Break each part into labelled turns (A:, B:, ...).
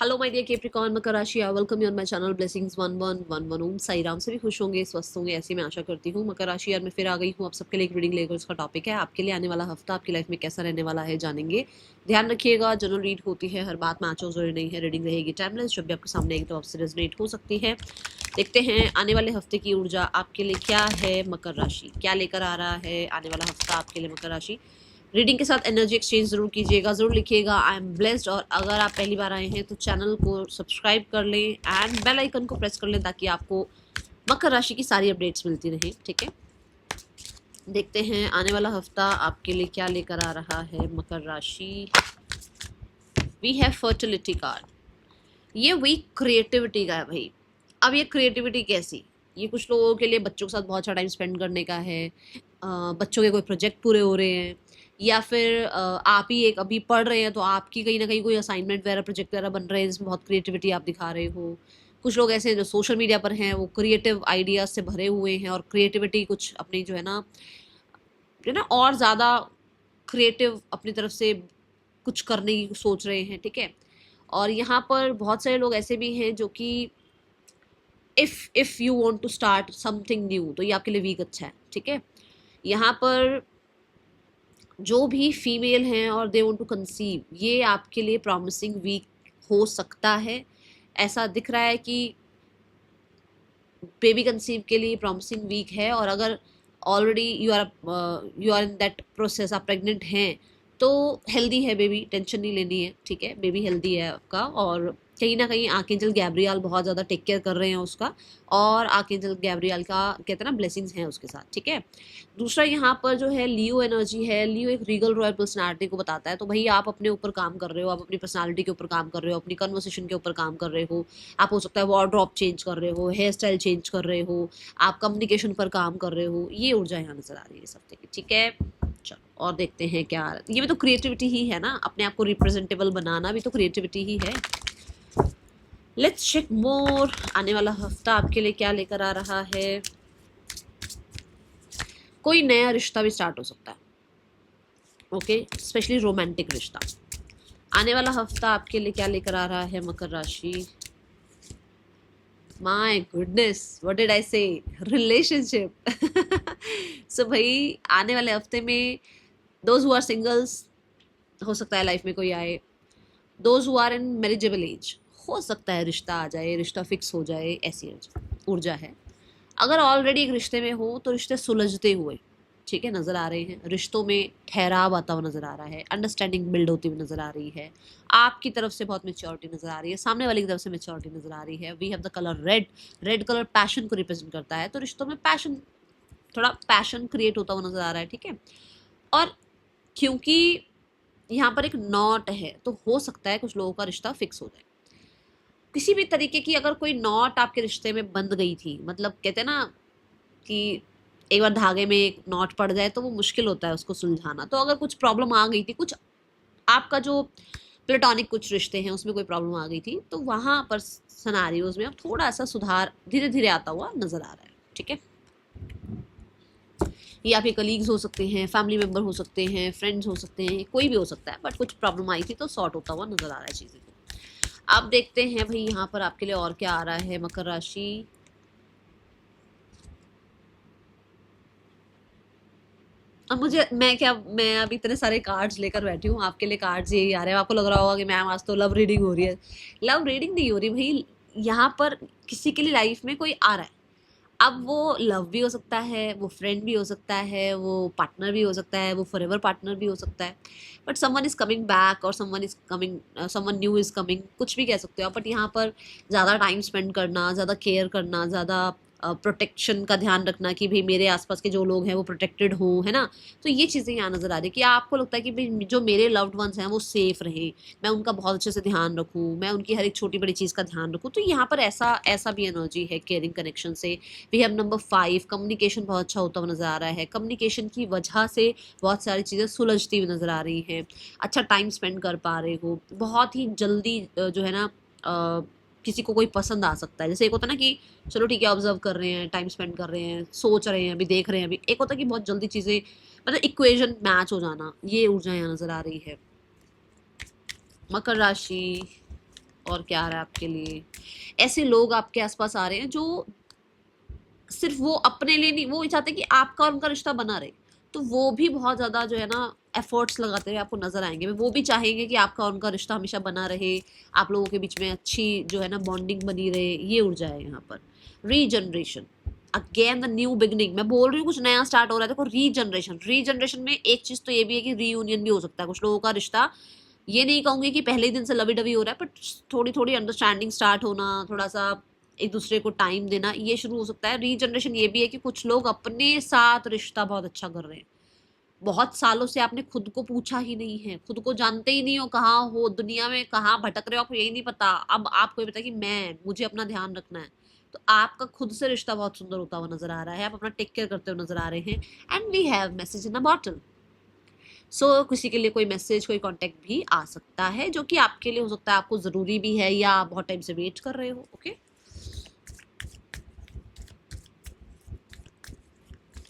A: Hello my dear Capricorn मकर राशि, I welcome you on my channel blessings 1111 ओम साई राम। सभी खुश होंगे, स्वस्थ होंगे, ऐसी मैं आशा करती हूँ। मकर राशि यार मैं फिर आ गई हूँ आप सबके लिए एक रीडिंग लेकर। उसका टॉपिक है आपके लिए आने वाला हफ्ता आपकी लाइफ में कैसा रहने वाला है, जानेंगे। ध्यान रखिएगा, जनरल रीड होती है, हर बात मैच हो जरूरी नहीं है। रीडिंग रहेगी टाइमलेस, जब भी आपके सामने आएगी तो आपसे रेजोनेट हो सकती है। देखते हैं आने वाले हफ्ते की ऊर्जा आपके लिए क्या है। मकर राशि क्या लेकर आ रहा है आने वाला हफ्ता आपके लिए मकर राशि। रीडिंग के साथ एनर्जी एक्सचेंज जरूर कीजिएगा, जरूर लिखिएगा आई एम ब्लेस्ड। और अगर आप पहली बार आए हैं तो चैनल को सब्सक्राइब कर लें एंड बेल आइकन को प्रेस कर लें ताकि आपको मकर राशि की सारी अपडेट्स मिलती रहें। ठीक है, देखते हैं आने वाला हफ्ता आपके लिए क्या लेकर आ रहा है मकर राशि। We have fertility card. ये वीक क्रिएटिविटी का है भाई। अब ये क्रिएटिविटी कैसी, ये कुछ लोगों के लिए बच्चों के साथ बहुत अच्छा टाइम स्पेंड करने का है। बच्चों के कोई प्रोजेक्ट पूरे हो रहे हैं, या फिर आप ही एक अभी पढ़ रहे हैं तो आपकी कहीं ना कहीं कोई असाइनमेंट वगैरह प्रोजेक्ट वगैरह बन रहे हैं जिसमें बहुत क्रिएटिविटी आप दिखा रहे हो। कुछ लोग ऐसे हैं जो सोशल मीडिया पर हैं, वो क्रिएटिव आइडियाज से भरे हुए हैं और क्रिएटिविटी कुछ अपनी जो है ना और ज़्यादा क्रिएटिव अपनी तरफ से कुछ करने की सोच रहे हैं। ठीक है, और यहाँ पर बहुत सारे लोग ऐसे भी हैं जो कि if you want to start something new तो ये आपके लिए वीक अच्छा है। ठीक है, यहाँ पर जो भी फीमेल हैं और दे वांट टू कंसीव, ये आपके लिए प्रॉमिसिंग वीक हो सकता है। ऐसा दिख रहा है कि बेबी कंसीव के लिए प्रॉमिसिंग वीक है। और अगर already you are in that process, आप प्रेग्नेंट हैं तो हेल्दी है बेबी, टेंशन नहीं लेनी है। ठीक है, बेबी हेल्दी है आपका, और कहीं ना कहीं आर्कएंजल गैब्रियल बहुत ज़्यादा टेक केयर कर रहे हैं उसका, और आर्कएंजल गैब्रियल का कहते हैं ना ब्लेसिंग्स हैं उसके साथ। ठीक है, दूसरा यहाँ पर जो है लियो एनर्जी है। लियो एक रीगल रॉयल पर्सनालिटी को बताता है। तो भाई आप अपने ऊपर काम कर रहे हो, आप अपनी पर्सनालिटी के ऊपर काम कर रहे हो, अपनी कन्वर्सेशन के ऊपर काम कर रहे हो। आप हो सकता है वार्डरोब चेंज कर रहे हो, हेयर स्टाइल चेंज कर रहे हो, आप कम्युनिकेशन पर काम कर रहे हो। ये ऊर्जा यहाँ नजर आ रही है इस हफ्ते की। ठीक है, चलो और देखते हैं क्या। ये भी तो क्रिएटिविटी ही है ना, अपने आप को रिप्रेजेंटेबल बनाना भी तो क्रिएटिविटी ही है। लेट्स चेक मोर, आने वाला हफ्ता आपके लिए क्या लेकर आ रहा है। कोई नया रिश्ता भी स्टार्ट हो सकता है, ओके, स्पेशली रोमांटिक रिश्ता। आने वाला हफ्ता आपके लिए क्या लेकर आ रहा है मकर राशि। My goodness, what did I से, रिलेशनशिप। सो भाई आने वाले हफ्ते में दोज हु आर सिंगल्स, हो सकता है लाइफ में कोई आए। Those who are in marriageable age, हो सकता है रिश्ता आ जाए, रिश्ता फिक्स हो जाए, ऐसी ऊर्जा है। अगर ऑलरेडी एक रिश्ते में हो तो रिश्ते सुलझते हुए, ठीक है, नज़र आ रहे हैं। रिश्तों में ठहराव आता हुआ नज़र आ रहा है, अंडरस्टैंडिंग बिल्ड होती हुई नज़र आ रही है। आपकी तरफ से बहुत मेच्योरिटी नज़र आ रही है, सामने वाले की तरफ से मेच्योरिटी नज़र आ रही है। We have the colour red. Red colour passion को रिप्रेजेंट करता है, तो रिश्तों में पैशन, थोड़ा पैशन क्रिएट होता हुआ नज़र आ रहा है। ठीक है, और क्योंकि यहाँ पर एक नॉट है तो हो सकता है कुछ लोगों का रिश्ता फिक्स हो जाए। किसी भी तरीके की अगर कोई नॉट आपके रिश्ते में बंध गई थी, मतलब कहते हैं ना कि एक बार धागे में एक नॉट पड़ जाए तो वो मुश्किल होता है उसको सुलझाना। तो अगर कुछ प्रॉब्लम आ गई थी, कुछ आपका जो प्लेटोनिक कुछ रिश्ते हैं उसमें कोई प्रॉब्लम आ गई थी, तो वहां पर सिनेरियोज में अब थोड़ा सा सुधार धीरे धीरे आता हुआ नजर आ रहा है। ठीक है, ये आपके कलीग्स हो सकते हैं, फैमिली मेंबर हो सकते हैं, फ्रेंड्स हो सकते हैं, कोई भी हो सकता है, बट कुछ प्रॉब्लम आई थी तो सॉर्ट होता हुआ नजर आ रहा है चीजें को। अब देखते हैं भाई यहाँ पर आपके लिए और क्या आ रहा है मकर राशि। अब मैं अभी इतने सारे कार्ड्स लेकर बैठी हूँ, आपके लिए कार्ड्स यही आ रहे हैं। आपको लग रहा होगा कि मैम आज तो लव रीडिंग हो रही है। लव रीडिंग नहीं हो रही भाई, यहाँ पर किसी के लिए लाइफ में कोई आ रहा है। अब वो लव भी हो सकता है, वो फ्रेंड भी हो सकता है, वो पार्टनर भी हो सकता है, वो फॉरएवर पार्टनर भी हो सकता है। But someone is coming back, और समवन न्यू इज कमिंग, कुछ भी कह सकते हो आप। बट यहाँ पर ज़्यादा टाइम स्पेंड करना, ज़्यादा केयर करना, ज़्यादा प्रोटेक्शन का ध्यान रखना कि भाई मेरे आसपास के जो लोग हैं वो प्रोटेक्टेड हों, है ना। तो ये चीज़ें यहाँ नज़र आ रही है कि आपको लगता है कि भाई जो मेरे लव्ड वंस हैं वो सेफ रहें, मैं उनका बहुत अच्छे से ध्यान रखूँ, मैं उनकी हर एक छोटी बड़ी चीज़ का ध्यान रखूँ। तो यहाँ पर ऐसा ऐसा भी एनर्जी है केयरिंग कनेक्शन से। वी हैव नंबर 5, कम्युनिकेशन बहुत अच्छा होता हुआ नज़र आ रहा है। कम्युनिकेशन की वजह से बहुत सारी चीज़ें सुलझती हुई नज़र आ रही हैं। अच्छा टाइम स्पेंड कर पा रहे हो, बहुत ही जल्दी जो है ना किसी को कोई पसंद आ सकता है। जैसे एक होता है ना कि चलो ठीक है, ऑब्जर्व कर रहे हैं, टाइम स्पेंड कर रहे हैं, सोच रहे हैं, अभी देख रहे हैं। अभी एक होता है कि बहुत जल्दी चीज़ें, मतलब इक्वेशन मैच हो जाना, ये ऊर्जा यहाँ नज़र आ रही है। मकर राशि और क्या आ रहा है आपके लिए? ऐसे लोग आपके आसपास आ रहे हैं जो सिर्फ वो अपने लिए नहीं, वो चाहते कि आपका और उनका रिश्ता बना रहे, तो वो भी बहुत ज़्यादा जो है ना एफर्ट्स लगाते हुए आपको नजर आएंगे। वो भी चाहेंगे कि आपका और उनका रिश्ता हमेशा बना रहे, आप लोगों के बीच में अच्छी जो है ना बॉन्डिंग बनी रहे। ये ऊर्जा है यहाँ पर। Regeneration, again the new beginning. मैं बोल रही हूँ कुछ नया स्टार्ट हो रहा है। देखो रीजनरेशन, रीजनरेशन में एक चीज तो ये भी है कि रीयूनियन भी हो सकता है कुछ लोगों का रिश्ता। ये नहीं कहूंगी कि पहले ही दिन से लवी डवी हो रहा है, बट थोड़ी थोड़ी अंडरस्टैंडिंग स्टार्ट होना, थोड़ा सा एक दूसरे को टाइम देना, ये शुरू हो सकता है। रीजनरेशन ये भी है कि कुछ लोग अपने साथ रिश्ता बहुत अच्छा कर रहे हैं। बहुत सालों से आपने खुद को पूछा ही नहीं है, खुद को जानते ही नहीं हो, कहाँ हो दुनिया में, कहाँ भटक रहे हो, आपको यही नहीं पता। अब आपको ये पता कि मुझे अपना ध्यान रखना है, तो आपका खुद से रिश्ता बहुत सुंदर होता हुआ नजर आ रहा है, आप अपना टेक केयर करते हुए नजर आ रहे हैं। And we have message in a bottle. So किसी के लिए कोई मैसेज, कोई कॉन्टेक्ट भी आ सकता है, जो कि आपके लिए हो सकता है आपको जरूरी भी है, या आप बहुत टाइम से वेट कर रहे हो। ओके,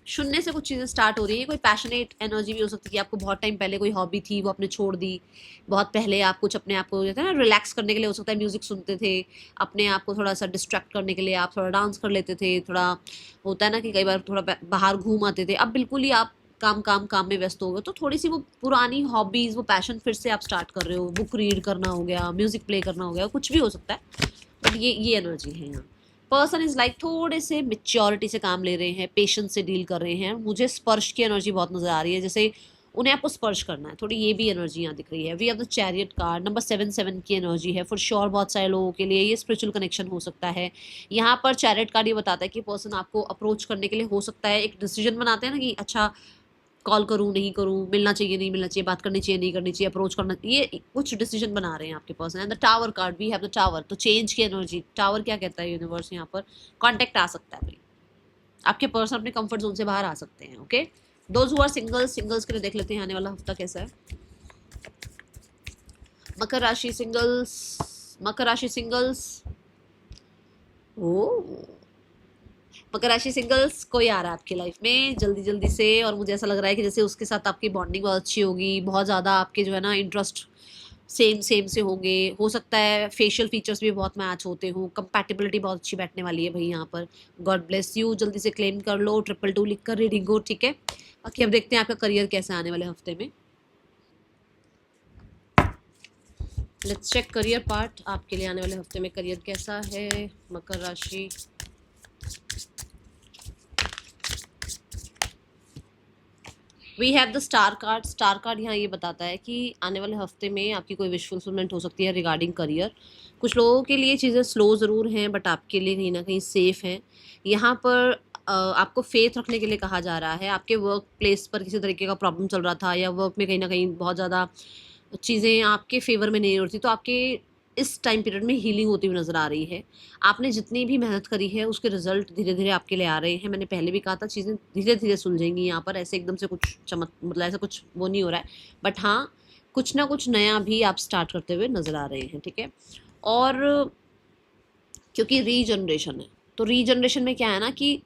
A: शून्य से कुछ चीज़ें स्टार्ट हो रही है। कोई पैशनेट एनर्जी भी हो सकती है कि आपको बहुत टाइम पहले कोई हॉबी थी वो आपने छोड़ दी। बहुत पहले आप कुछ अपने आप को, कहते हैं ना, रिलैक्स करने के लिए हो सकता है म्यूजिक सुनते थे, अपने आप को थोड़ा सा डिस्ट्रैक्ट करने के लिए आप थोड़ा डांस कर लेते थे, थोड़ा होता है ना कि कई बार थोड़ा बाहर घूम आते थे। अब बिल्कुल ही आप काम काम काम में व्यस्त हो गए, तो थोड़ी सी वो पुरानी हॉबीज, वो पैशन फिर से आप स्टार्ट कर रहे हो। बुक रीड करना हो गया, म्यूजिक प्ले करना हो गया, कुछ भी हो सकता है, बट ये एनर्जी है यहाँ। पर्सन इज लाइक थोड़े से मेच्योरिटी से काम ले रहे हैं, पेशेंस से डील कर रहे हैं। मुझे स्पर्श की एनर्जी बहुत नजर आ रही है, जैसे उन्हें आपको स्पर्श करना है, थोड़ी ये भी एनर्जी यहाँ दिख रही है। We have the chariot card, number 7 की एनर्जी है फॉर श्योर। बहुत सारे लोगों के लिए ये स्पिरिचुअल कनेक्शन हो सकता है। यहाँ पर चैरियट कार्ड ये बताता है कि पर्सन आपको अप्रोच करने के लिए हो सकता है एक डिसीजन बनाते हैं ना कि अच्छा कॉल करूँ नहीं करूँ, मिलना चाहिए नहीं मिलना चाहिए, बात करनी चाहिए नहीं करनी चाहिए, अप्रोच करना, ये कुछ डिसीजन बना रहे हैं आपके person. And the tower card, we have the tower, तो चेंज की एनर्जी। टावर क्या कहता है यूनिवर्स यहाँ पर? कॉन्टेक्ट आ सकता है भाई, आपके पर्सन अपने कंफर्ट जोन से बाहर आ सकते हैं। Okay, those who are singles, singles के लिए देख लेते हैं आने वाला हफ्ता कैसा है। मकर राशि सिंगल्स, मकर राशि सिंगल्स, ओ मकर राशि सिंगल्स, कोई आ रहा है आपकी लाइफ में जल्दी जल्दी से, और मुझे ऐसा लग रहा है कि जैसे उसके साथ आपकी बॉन्डिंग बहुत अच्छी होगी, बहुत ज़्यादा आपके जो है ना इंटरेस्ट सेम सेम से होंगे। हो सकता है फेशियल फीचर्स भी बहुत मैच होते हों, कंपैटिबिलिटी बहुत अच्छी बैठने वाली है भाई यहाँ पर। गॉड ब्लेस यू, जल्दी से क्लेम कर लो, 222 लिख कर रीडिंग हो, ठीक है। बाकी अब देखते हैं आपका करियर कैसा आने वाले हफ्ते में। लेट्स चेक करियर पार्ट, आपके लिए आने वाले हफ्ते में करियर कैसा है मकर राशि। We have the star card. Star card यहाँ ये बताता है कि आने वाले हफ्ते में आपकी कोई विश फुलफिलमेंट हो सकती है रिगार्डिंग करियर। कुछ लोगों के लिए चीज़ें स्लो ज़रूर हैं, बट आपके लिए कहीं ना कहीं सेफ हैं। यहाँ पर आपको फेथ रखने के लिए कहा जा रहा है। आपके वर्क प्लेस पर किसी तरीके का प्रॉब्लम चल रहा था, या वर्क में कहीं ना कहीं बहुत ज़्यादा चीज़ें आपके फेवर में नहीं हो रही थी, तो आपके इस टाइम पीरियड में हीलिंग होती हुई नज़र आ रही है। आपने जितनी भी मेहनत करी है उसके रिजल्ट धीरे धीरे आपके लिए आ रहे हैं। मैंने पहले भी कहा था चीज़ें धीरे धीरे सुलझेंगी यहाँ पर, ऐसे एकदम से कुछ मतलब ऐसा कुछ वो नहीं हो रहा है, बट हाँ कुछ ना कुछ नया भी आप स्टार्ट करते हुए नज़र आ रहे हैं, ठीक है। और क्योंकि रीजनरेशन है, तो रीजनरेशन में क्या है ना कि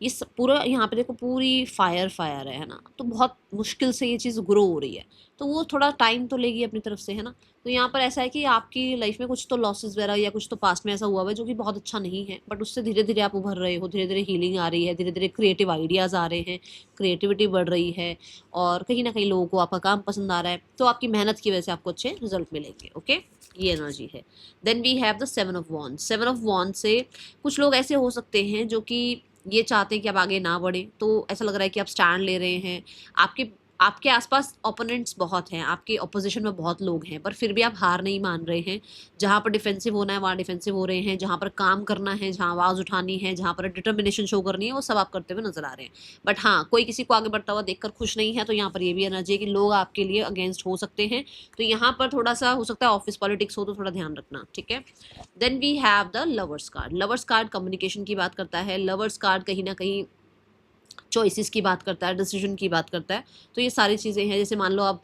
A: ये पूरा यहाँ पे देखो पूरी फायर फायर है ना, तो बहुत मुश्किल से ये चीज़ ग्रो हो रही है, तो वो थोड़ा टाइम तो लेगी अपनी तरफ से, है ना। तो यहाँ पर ऐसा है कि आपकी लाइफ में कुछ तो लॉसेस वगैरह या कुछ तो पास्ट में ऐसा हुआ है जो कि बहुत अच्छा नहीं है, बट उससे धीरे धीरे आप उभर रहे हो, धीरे धीरे हीलिंग आ रही है, धीरे धीरे क्रिएटिव आइडियाज़ आ रहे हैं, क्रिएटिविटी बढ़ रही है, और कहीं ना कहीं लोगों को आपका काम पसंद आ रहा है, तो आपकी मेहनत की वजह से आपको अच्छे रिजल्ट मिलेंगे। ओके, ये एनर्जी है। Then we have the 7 of wand. 7 of wand से कुछ लोग ऐसे हो सकते हैं जो कि ये चाहते हैं कि आप आगे ना बढ़े, तो ऐसा लग रहा है कि आप स्टैंड ले रहे हैं। आपके आपके आसपास ओपोनेंट्स बहुत हैं, आपके ऑपोजिशन में बहुत लोग हैं, पर फिर भी आप हार नहीं मान रहे हैं। जहाँ पर डिफेंसिव होना है वहाँ डिफेंसिव हो रहे हैं, जहाँ पर काम करना है, जहाँ आवाज़ उठानी है, जहाँ पर डिटर्मिनेशन शो करनी है, वो सब आप करते हुए नजर आ रहे हैं। बट हाँ, कोई किसी को आगे बढ़ता हुआ देखकर खुश नहीं है, तो यहाँ पर ये भी एनर्जी है कि लोग आपके लिए अगेंस्ट हो सकते हैं, तो यहाँ पर थोड़ा सा हो सकता है ऑफिस पॉलिटिक्स हो, तो थोड़ा ध्यान रखना, ठीक है। Then we have the lovers card. Lovers card communication की बात करता है। लवर्स कार्ड कहीं ना कहीं चॉइसेस की बात करता है, डिसीजन की बात करता है। तो ये सारी चीज़ें हैं, जैसे मान लो आप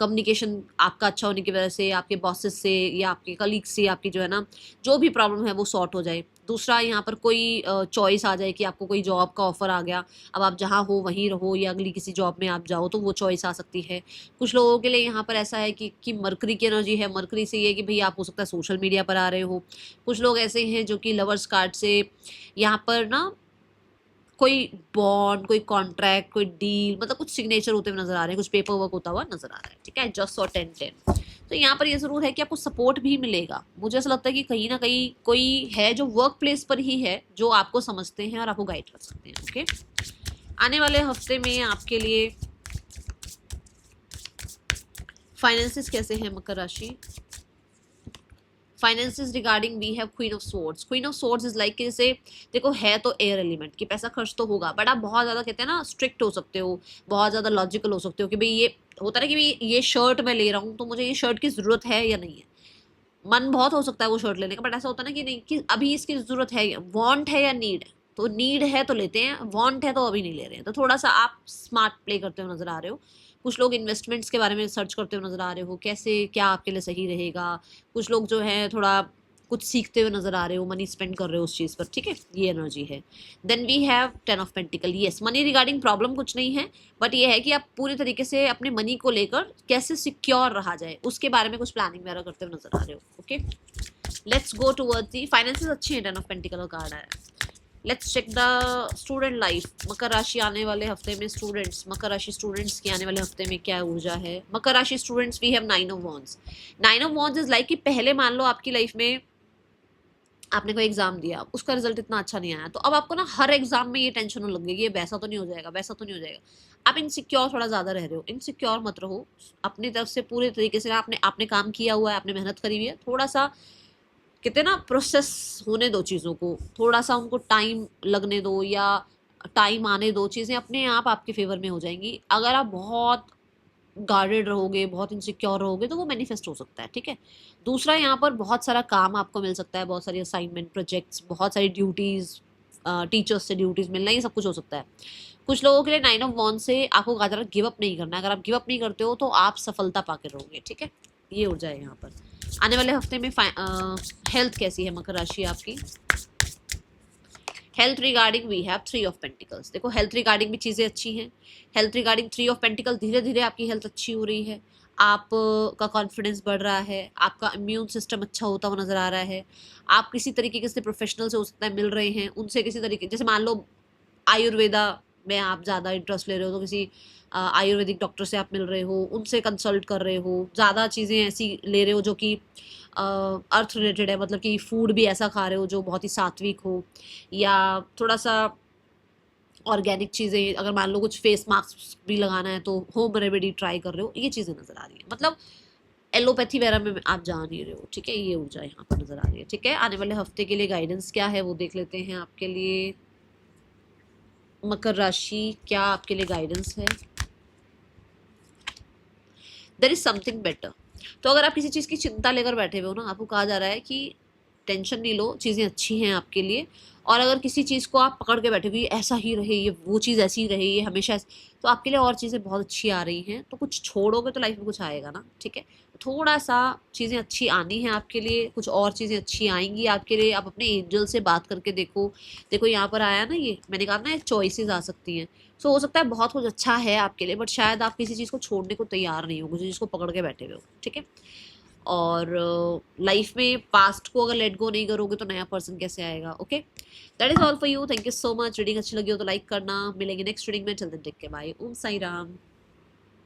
A: कम्युनिकेशन आपका अच्छा होने की वजह से आपके बॉसेस से या आपके कलीग्स से आपकी जो है ना जो भी प्रॉब्लम है वो सॉर्ट हो जाए। दूसरा, यहाँ पर कोई चॉइस आ जाए कि आपको कोई जॉब का ऑफर आ गया, अब आप जहाँ हो वहीं रहो या अगली किसी जॉब में आप जाओ, तो वो चॉइस आ सकती है। कुछ लोगों के लिए यहाँ पर ऐसा है कि मरकरी की एनर्जी है। मरकरी से ये कि भई आप हो सकता है सोशल मीडिया पर आ रहे हो। कुछ लोग ऐसे हैं जो कि लवर्स कार्ड से यहाँ पर ना कोई बॉन्ड, कोई कॉन्ट्रैक्ट, कोई डील, मतलब कुछ सिग्नेचर होते हुए नज़र आ रहे हैं, कुछ पेपर वर्क होता हुआ नज़र आ रहा है, ठीक है? जस्ट और 10-10। तो यहाँ पर ये ज़रूर है कि आपको सपोर्ट भी मिलेगा। मुझे ऐसा लगता है कि कहीं न कहीं कोई है जो वर्क प्लेस पर ही है, जो आपको समझते हैं और आपको गाइड कर सकते हैं, ओके? आने वाले हफ्ते में आपके लिए फाइनेंसेस कैसे हैं मकर राशि? Finances regarding we have queen of swords. Queen of swords is like कि जैसे देखो है तो एयर एलिमेंट कि पैसा खर्च तो होगा, बट आप बहुत ज़्यादा कहते हैं ना स्ट्रिक्ट हो सकते हो, बहुत ज़्यादा लॉजिकल हो सकते हो कि भाई ये होता है ना कि भाई ये शर्ट मैं ले रहा हूँ तो मुझे ये शर्ट की ज़रूरत है या नहीं है। मन बहुत हो सकता है वो शर्ट लेने का, बट ऐसा होता है ना कि नहीं कि अभी इसकी ज़रूरत है, वांट है या नीड है। तो नीड है तो लेते हैं, वांट है तो अभी नहीं ले रहे हैं। तो थोड़ा सा आप स्मार्ट प्ले करते हुए नज़र आ रहे हो। कुछ लोग इन्वेस्टमेंट्स के बारे में सर्च करते हुए नज़र आ रहे हो, कैसे क्या आपके लिए सही रहेगा। कुछ लोग जो है थोड़ा कुछ सीखते हुए नज़र आ रहे हो, मनी स्पेंड कर रहे हो उस चीज़ पर, ठीक है? ये एनर्जी है। Then we have 10 of pentacle. Yes, money regarding problem कुछ नहीं है, बट ये है कि आप पूरी तरीके से अपने मनी को लेकर कैसे सिक्योर रहा जाए उसके बारे में कुछ प्लानिंग वगैरह करते हुए नज़र आ रहे हो, okay? Let's go towards the finances. अच्छी है, 10 ऑफ पेंटिकल का कार्ड आया है। Let's check the student life. मकर राशि आने वाले हफ्ते में स्टूडेंट्स, मकर राशि स्टूडेंट्स की आने वाले हफ्ते में क्या ऊर्जा है? मकर राशि students, we have 9 of wands. 9 of wands is like कि पहले मान लो आपकी लाइफ में आपने कोई एग्जाम दिया, उसका रिजल्ट इतना अच्छा नहीं आया, तो अब आपको ना हर एग्जाम में ये टेंशन होने लगेगी, ये वैसा तो नहीं हो जाएगा, वैसा तो नहीं हो जाएगा। आप इनसिक्योर थोड़ा ज़्यादा रह रहे हो, इनसिक्योर मत रहो। अपनी तरफ से पूरे तरीके से आपने आपने काम किया हुआ है, आपने मेहनत करी हुई है, थोड़ा सा कहते हैं ना प्रोसेस होने दो चीज़ों को, थोड़ा सा उनको टाइम लगने दो या टाइम आने दो, चीज़ें अपने आप आपके फेवर में हो जाएंगी। अगर आप बहुत गार्डेड रहोगे, बहुत इनसिक्योर रहोगे, तो वो मैनिफेस्ट हो सकता है, ठीक है? दूसरा, यहाँ पर बहुत सारा काम आपको मिल सकता है, बहुत सारी असाइनमेंट, प्रोजेक्ट्स, बहुत सारी ड्यूटीज़, टीचर्स से ड्यूटीज़ मिलना, ये सब कुछ हो सकता है। कुछ लोगों के लिए 9 ऑफ वॉन्ड्स से आपको ज़्यादा गिव अप नहीं करना है। अगर आप गिव अप नहीं करते हो तो आप सफलता पाके रहोगे, ठीक है? ये ऊर्जा है यहाँ पर। आने वाले हफ्ते में हेल्थ कैसी है मकर राशि आपकी? Health regarding we have 3 of pentacles. देखो हेल्थ रिगार्डिंग भी चीज़ें अच्छी हैं। हेल्थ रिगार्डिंग 3 ऑफ पेंटिकल, धीरे धीरे आपकी हेल्थ अच्छी हो रही है, आप का कॉन्फिडेंस बढ़ रहा है, आपका इम्यून सिस्टम अच्छा होता हुआ नज़र आ रहा है। आप किसी तरीके के से प्रोफेशनल से हो सकता है मिल रहे हैं, उनसे किसी तरीके, जैसे मान लो आयुर्वेदा में आप ज़्यादा इंटरेस्ट ले रहे हो तो किसी आयुर्वेदिक डॉक्टर से आप मिल रहे हो, उनसे कंसल्ट कर रहे हो, ज़्यादा चीज़ें ऐसी ले रहे हो जो कि अर्थ रिलेटेड है, मतलब कि फूड भी ऐसा खा रहे हो जो बहुत ही सात्विक हो, या थोड़ा सा ऑर्गेनिक चीज़ें, अगर मान लो कुछ फेस मास्क भी लगाना है तो होम रेमेडी ट्राई कर रहे हो, ये चीज़ें नज़र आ रही हैं। मतलब एलोपैथी वगैरह में आप जा नहीं रहे हो, ठीक है? ये ऊर्जा यहाँ पर नज़र आ रही है, ठीक है? आने वाले हफ्ते के लिए गाइडेंस क्या है वो देख लेते हैं आपके लिए। मकर राशि, क्या आपके लिए गाइडेंस है? There is something better. तो अगर आप किसी चीज़ की चिंता लेकर बैठे हुए हो ना, आपको कहा जा रहा है कि टेंशन नहीं लो, चीज़ें अच्छी हैं आपके लिए। और अगर किसी चीज़ को आप पकड़ के बैठे हो कि ऐसा ही रहे, ये वो चीज़ ऐसी ही रहे, ये हमेशा तो आपके लिए और चीज़ें बहुत अच्छी आ रही हैं। तो कुछ छोड़ोगे तो लाइफ में कुछ आएगा ना, ठीक है? थोड़ा सा चीज़ें अच्छी आनी है आपके लिए, कुछ और चीज़ें अच्छी आएंगी आपके लिए। आप अपने एंजल से बात करके देखो। देखो यहाँ पर आया ना, ये मैंने कहा ना, चॉइसेस आ सकती हैं। सो हो सकता है बहुत कुछ अच्छा है आपके लिए, बट शायद आप किसी चीज़ को छोड़ने को तैयार नहीं हो, किसी चीज़ को पकड़ के बैठे हुए हो, ठीक है? और लाइफ में पास्ट को अगर लेट गो नहीं करोगे तो नया पर्सन कैसे आएगा? Okay, that is all for you. Thank you so much. Reading अच्छी लगी हो तो लाइक करना। मिलेंगे नेक्स्ट रीडिंग में। चल देन टेक केयर, बाय। ओम साई राम।